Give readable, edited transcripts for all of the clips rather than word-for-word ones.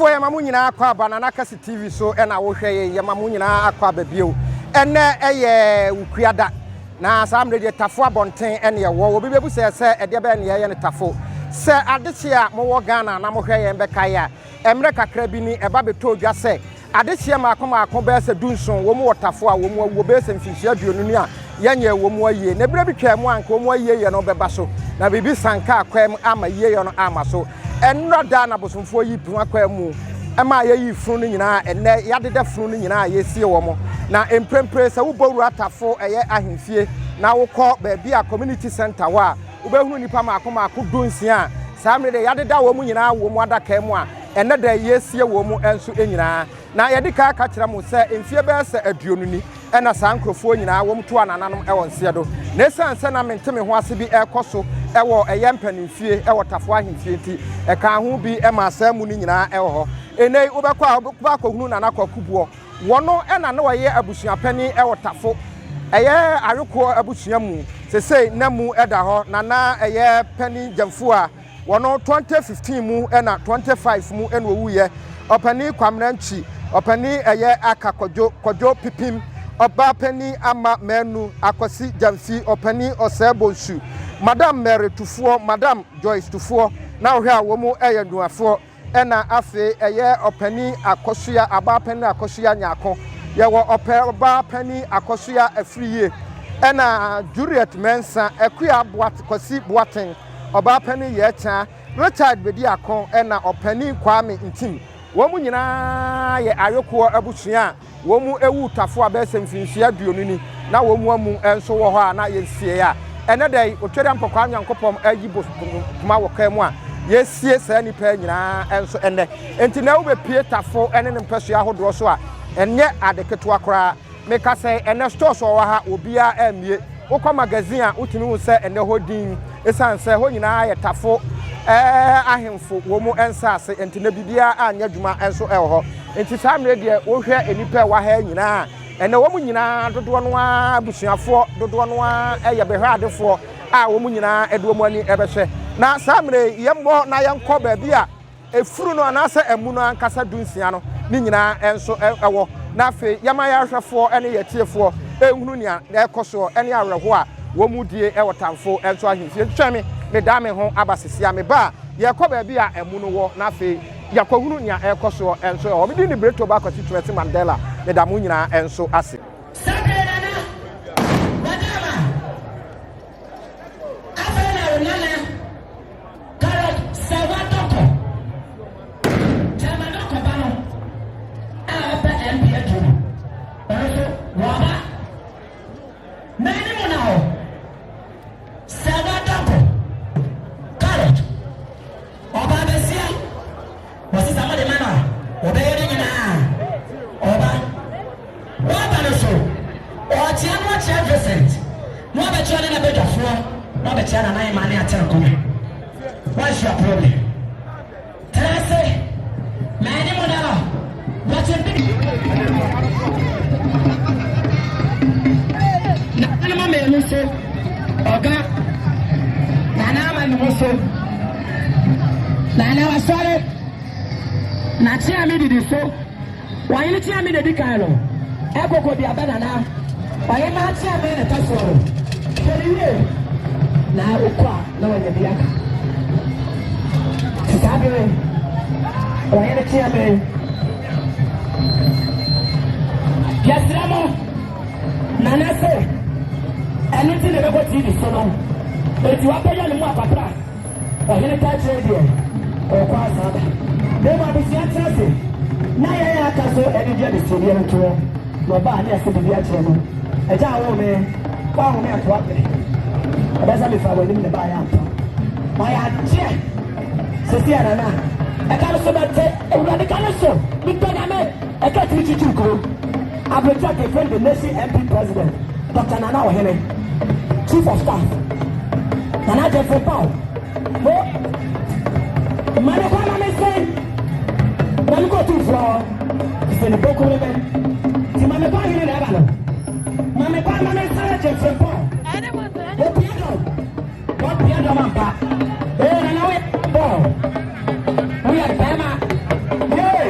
Tafo ya mamu nyina akwa banana kasi TV so na wo hwe ya mamu nyina akwa Ababio ene eye ukriada na samre de tafo abonten ene ye wo obi bebu se ede be ne ye ne tafo se adeche a mo wo Ghana na mo hwe ye mbeka ya emre kakra bi ni eba beto dwa se adeche ma akoma be se dunson wo mo tafo a wo mo wo be se mfinhia duonu ni a yenye wo mo aye na bira bi twa mo anka wo mo aye ye no beba so na bibi sanka akwam ama ye ye no ama so enro da na bosomfo yi pu akwam ema ye yi funu nyina enne yadeda funu nyina yesie wo mo na emprempre se wo boru atafo eye ahemfie na wo kọ baabi a community center wa wo behunu nipa ma akoma akudonsia samre de yadeda wo mu nyina wo mu adaka mu a enne da yesie wo mu enso enyina na yedika aka kire mu se emfie be se aduonu ni ena sankrofo nyina wo mto anananom e wonse do na esanse na menteme ho ase bi ekoso ewo eye mpanimfie ewo tafo ahemfie ti eka ho bi e ma asamu ni nyina ewo ho enei obekwa akohunu na nakwakubuo wono ena na waye abusuapani ewo tafo eye areko abusua mu sesei na mu eda ho na eye pani jamfu a wono 2015 mu ena 25 mu ena owuye opani kwamranchi opani eye akakojo pipim oba pani ama menu akosi jamfi opani osebonsu madam Mary Tufuo madam Joyce Tufuo na ohwe a wo mu eye duafo ena afe eye opani akosua abapani akosua nyako yewo oba pani akosua afriye ena Juliet Mensa ekua boat kosi boaten oba pani yecha Richard bedi akon ena opani Kwame Ntim wo mu nyina ye ayoko abusua wo mu ewu tafo abese mfinhia duonu ni na wo mu amu enso wo ho a na yensie ya ene dai otwere mpokwa nyankopom ayibo kuma wo kan mu a yesie sa nipa nyina enso ene enti na wo be pie tafo ene ne mpasua hodo so a enye adeketo akora meka say ene store so wo ha obia amie wo kwa magazine a utimi wo se ene hodin esanse ho nyina ye tafo ahemfo wo mu ensase enti na bibia anya dwuma enso ho enti samre de wo hwe enipa wa ha nyina ene wo mu nyina dodo no abusuafo dodo no eye behwe adefo a wo mu nyina edo mu ani ebehwe na samre yemmo na yenko ba bia efuru no anase emu no ankasa dunsia no ni nyina enso ewo na afi yama ya hwefo ene yetiefo ehunu nia na ekoso ene awerho a wo mu die ewotamfo enso ahemfie twemi me dame ho abasesia me ba yekọ ba bia emu no wo na afi yakohunu nia ekoso enso o me di ni breto ba kwati tweti Mandela me da mu nyina enso ase What's your problem? Tell us, man, what's your big? Nana, man, so, Oga, Nana, man, so, Nana, was sorry. Natia me did so. Why you tell me the Dicano? Echo could be a banana. Why am I telling me the password? Tell you now, no one in the Biaka. Sabe, olha aqui a mim. Yastramo, nanase, é não tem nada de isso não. Eu te apoio no mapa pra. Olha que a gente ou quase nada. Deu uma bicicleta assim. Na é a casa é de dia de subir no tour. No bar nem a subir de atirar. É já o homem, qual o meu atual? Mas a me falou ele me vai a. Mas a tia Sesiana na eka so bete ewurade ka so ni pename eka trichichu ko abrecha ke friend the nation MP president Dr. Nana Ohene chief of staff Nana Frimpong mo mane kwa na me say when go to floor se ne boko le ben ti mame kwa hine na ba no mame kwa na me say Frimpong what piano man pa Nana we we are Bama. Yeah.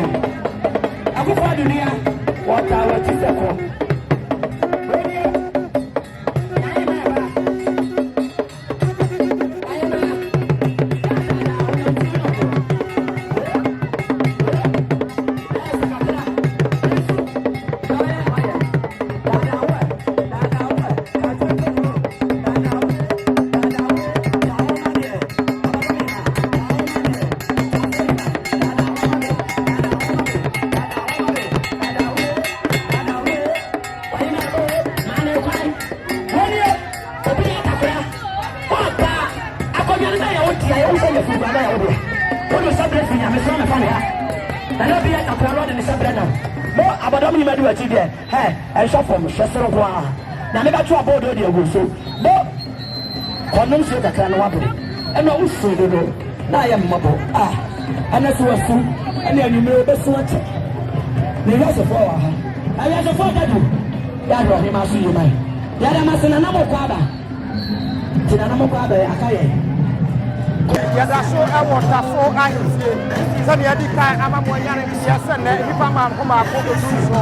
Yada so ewo Tafo Ahintasem sani edi kai amamo nyane bia se na nipa ma ko do so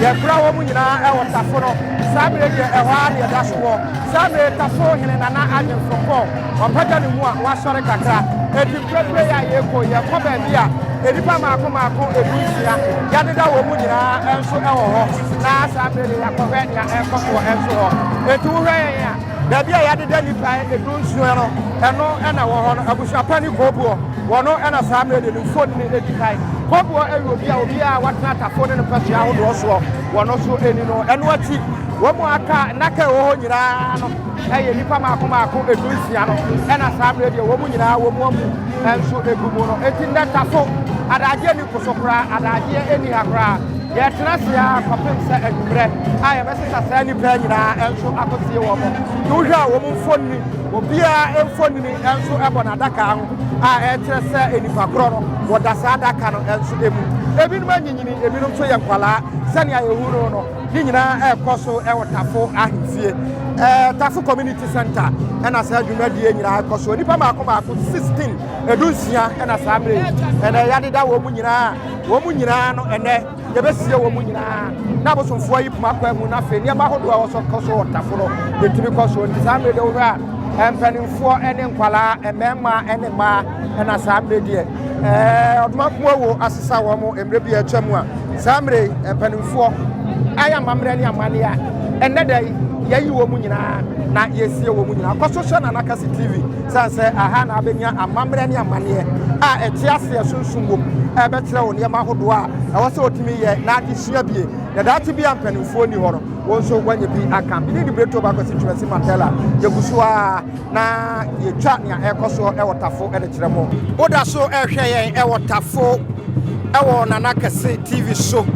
ye bra wo mu nyina ewo Tafo no sabre de ehwa de yada so wo sabre Tafo hene na Agyen Frimpong opaja ne mu a wa sore kakra edi kwekwe ya ye ko ye ko ba bia nipa ma ko edusia yade da wo mu nyina enso ewo ho na sabre de yakwe ya enko so enso ho etu hwe ya da bia yade da nipa edusia no eno ena wo ho no abusuapani kobuo wono ena sabre de phone ni edikai kobuo obi a watna Tafo ne pese ahodo so wono so eni no eno ati wo mu aka naka wo ho nyira no eye nipa maako edusia no ena sabre de wo mu nyira wo mu enso egumu no eti na Tafo adaje ni kusokura adaje eni akra ye trasia kopem se adumre aye bese sa ni pa nyira enso akosie wo mo duhwa wo mu phone ni obia emfoni ni enso ebona daka ho a etrese enipa kro no woda sa daka no enso emu ebinu manyinyini ebinu so ye kwala sani ayehuro no ni nyina ekoso ewo Tafo Ahintasem Tafo community center ena sa adwumadie nyina ekoso nipa maako 16 edusia ena sabre ena yadeda wo mu nyina no ene yebesie wo mu nyina na bosomfo yi puma kwa mu na fe ni ma hodo a wo so koso Tafo no etimi koso ni sabre de wo empanimfo ene nkwala emema ene ma ena sabre de odmanko wo asesa wo mo emre bi atwam a samre empanimfo aya mamre ne amane a enne dai yayi wo mu nyina na yesie wo mu nyina koso so na nakasi TV sanse aha na abenya amamre ne amane a etiase sunsun wo ebetre wo ne ma hodo a wo se otimi ye na adihia bie na dati bi empanimfo ni horo wonso wanye bi akam ni Dɨed Abakosem twesi matela yegusua na yetwa ne ekoso ewo Tafo ede kiremo oda so ehwe yen ewo Tafo ewo nanakase TV show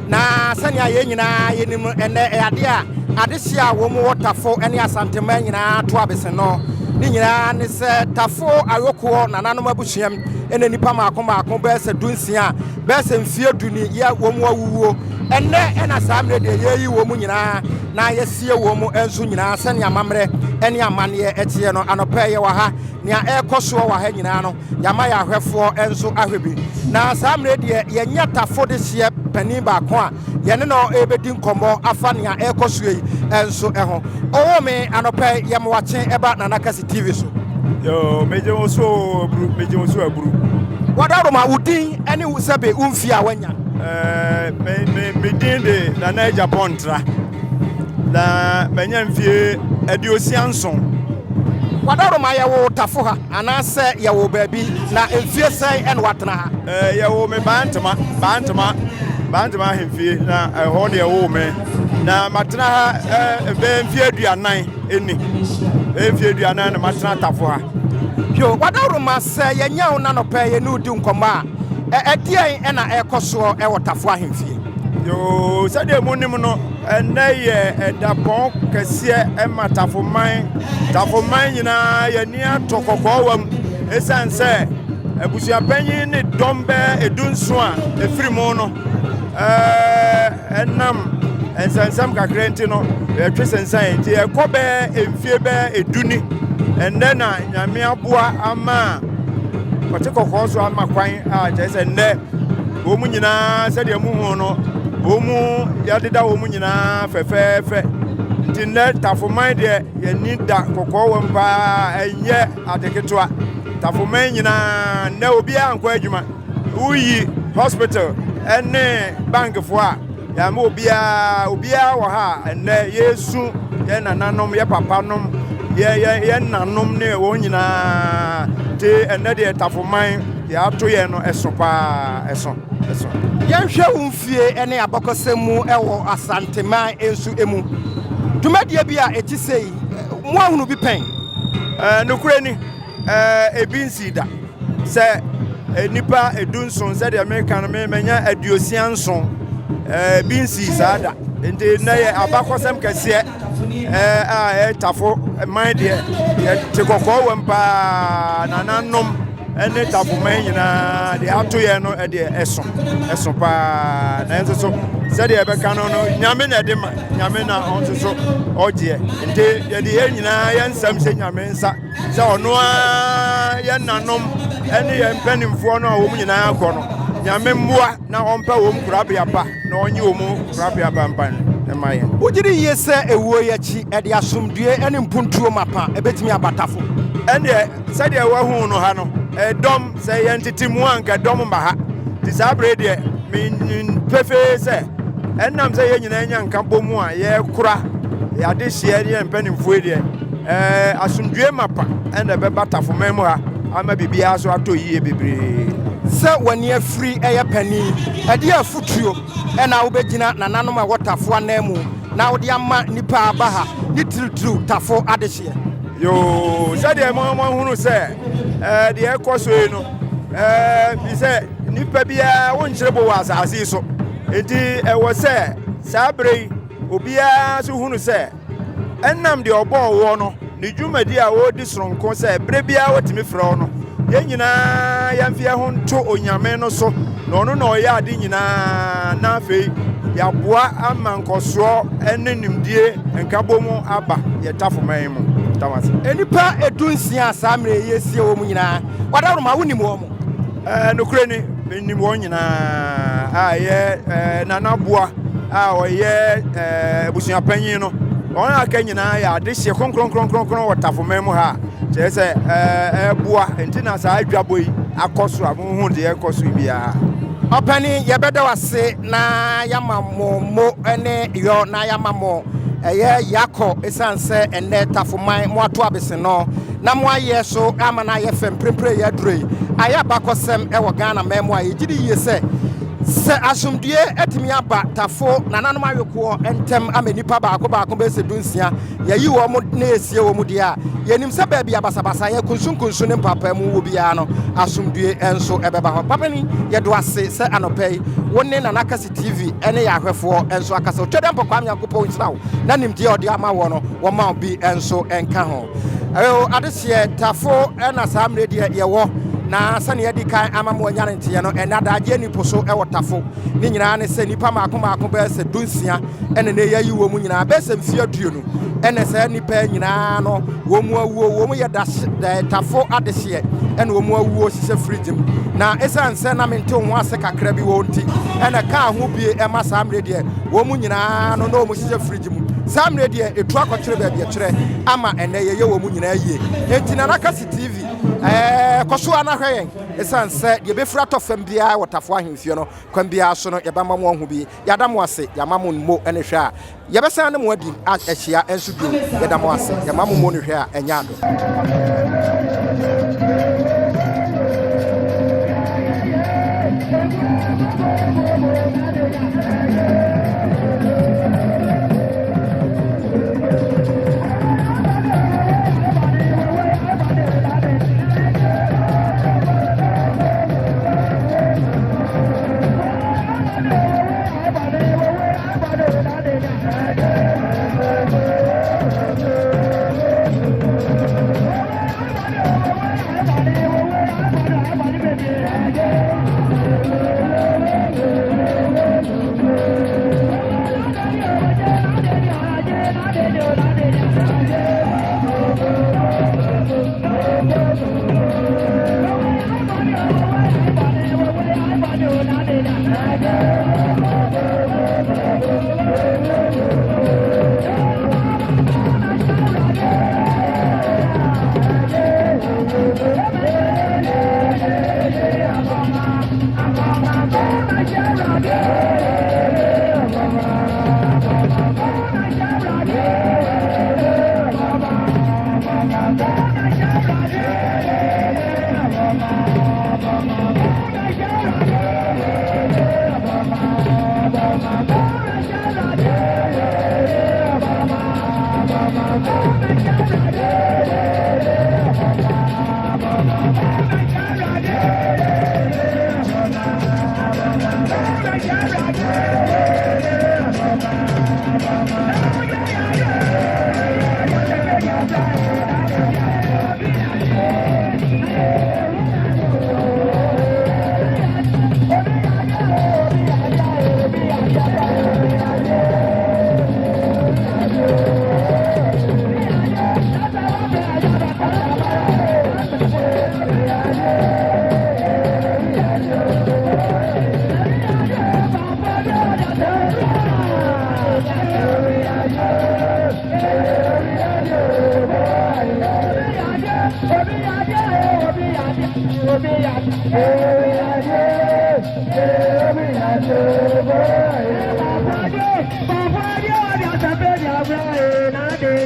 na sanya ye nyina yenim ene ade a adesia wo mu Tafo ene Asante nyina to abese no ni nyina ne se Tafo ayoko nananom abusuam ene nipa maako be se dunsia be se mfie duni ya wo mu awuwo enne ena samre de yeyi wo mu nyina na yesie wo mu enso nyina sane amamre ene amane etie no anopa ye wa ha nia ekoso wa ha nyina no yama ya ahwefo enso ahwebi na samre de yenya Tafo de sie pani ba ko a yene no ebedi nkomo afa nia ekoso yi enso eho owo me anopa ye mo wache eba nanakasi TV so yo meje wo so aburu wadaro ma udin ene usebe umfia wanya me de na Japan tra na menya mfie adiosianson wadaro ma yawo Tafo ha anase yawo baabi na mfie sai en watena ha yawo me bantama hemfie na ho de yawo me na matena ha be mfie aduanan eni mfie aduanan na matena Tafo ha yo wadaro ma se yenya una no pe ye nu di nkoma edien ena ekoso ewo Tafo ahemfie yo sade munim no eye edapon kese ema Tafoman nyina ye ni atokoko wam esanse abusuapanyin ne dombe edunso a efrimo no enam ensansam kakrenti no etwesensan enti ekobe emfie be eduni enne na nyame aboa ama kote kokko so ama kwan a jese nne wo mu nyina sade mu hu no Omu yadida omu nyina fefefe. Ntinne Tafomanhene de ye nida kokko wampa enye adeketwa. Tafomanhene nyina na obi anko adwuma. Uyi hospital ene bank fo a ya ma obi a wo ha ene Yesu ye nananom ye papanom ye nanom ne wo nyina te ene de Tafomanhene ya to ye no esopa eso Yanhwe umfie ene Abakosem mu ewo Asante man ensu emu dumadie bi a etisei mo ahunu bi pen nokure ni ebi nsida se nipa edunson se de American me menya aduosia nson bi nsi sada ente na ye Abakosem kese tafo man de te kokko wampa nananom ene Tafomanhene nyina de ato ye no de eso pa na enso so se de ebeka no nyame na de ma nyame na onso so oje ente ye de nyina ye nsam se nyame nsa se ono a ye nanom ene ye mpanimfo no a wo nyina akọ no nyame mmoa na ompa wo mkurabia pa na onye wo mkurabia pa mpan e ma ye ugiri ye se ewuo ye chi e de asomdue ene mpuntuo mapa ebetimi abatafo ene se de wa hu no ha no dom se yentitimu anka dom ba ha disabre de min pefe se enam se ye nyina nya nka bomu a ye kura ya de hie ne mpanimfo de asomdue mapa ene be Tafomanhene mu ha ama bibia so ato yie bebre se wani afri eye pani e de afutuo ena wo begina nananom a wotafo anamu na wo de ama nipa aba ha ni tru tafo adehie yo se de mo hunu se de ekoso no bi se nipa bia wo nkyerebo wa asase so enti ewo se sabre obia so hunu se enam de obo wo no ne dwumadi a wo di soronko se bre bia wotimi frɛ no ye nyina yamfia ho nto onyame no so na ono na oya ade nyina na afei ya boa ama nkoso ene nimdie nkabomu aba ye Tafomanhene mu tamase enipa edunsia asamre yesie wo mu nyina wadaru ma wonim wo mu nokure ni benim wo nyina a ye nanaboa a oye busuya panyin no ona aka nyina ya de hye kronkron wo Tafomanhene mu ha chese boa entina sa adwaboi akoso amu hu de akoso bia opani yebeda wase na yamamo ene yo na yamamo eye yako esanse ene Tafomanhene mo ato abese no na mo aye so ama na ye fempre ya durei aya Abakosem e wo Ghana memo aye gidi ye se asomdue etimi aba tafo nananom aweko entem amenipa baako be se dunsia yayi wo mo na esie wo mu dia yenim se ba bia basabasa ye kunsun ne papa mu wo bia no asomdue enso ebeba ho papa ni ye do ase se anopei wonne nanakasi TV ene ya ahwefo enso akasa twedem pokwa nyankopɔ nsirawo na nimdie ode ama wo no wo ma obi enso enka ho adehye tafo ena samre die ye wo na sane yadi kan amamo nyane ntie no enada Agyen poso e wotafo ni nyina ne se nipa maako be se dunsia ene ne yayi wo mu nyina be se mfia duonu ene se nipa nyina no wo mu awuo wo mu yeda tafo adehye ene wo mu awuo hise fridge na esanse na mente ho ase kakra bi wo nti ene ka ho bie e ma samre de wo mu nyina no no mu hise fridge mu samre de etu akɔkyere ba bia kyerɛ ama ene ye wo mu nyina yie enti na nakasi TV koso anahwen esanse ye befra to fam bia wotafo ahemfie no kwan bia so no ye ba mamo ho bi yadamo ase yamamo mo ene hwe a ye besan ne mo adi ahia enso bi yadamo ase yamamo mo ne hwe a enya ado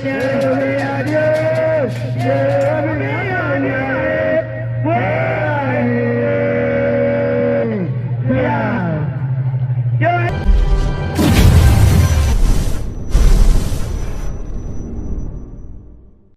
Yeah.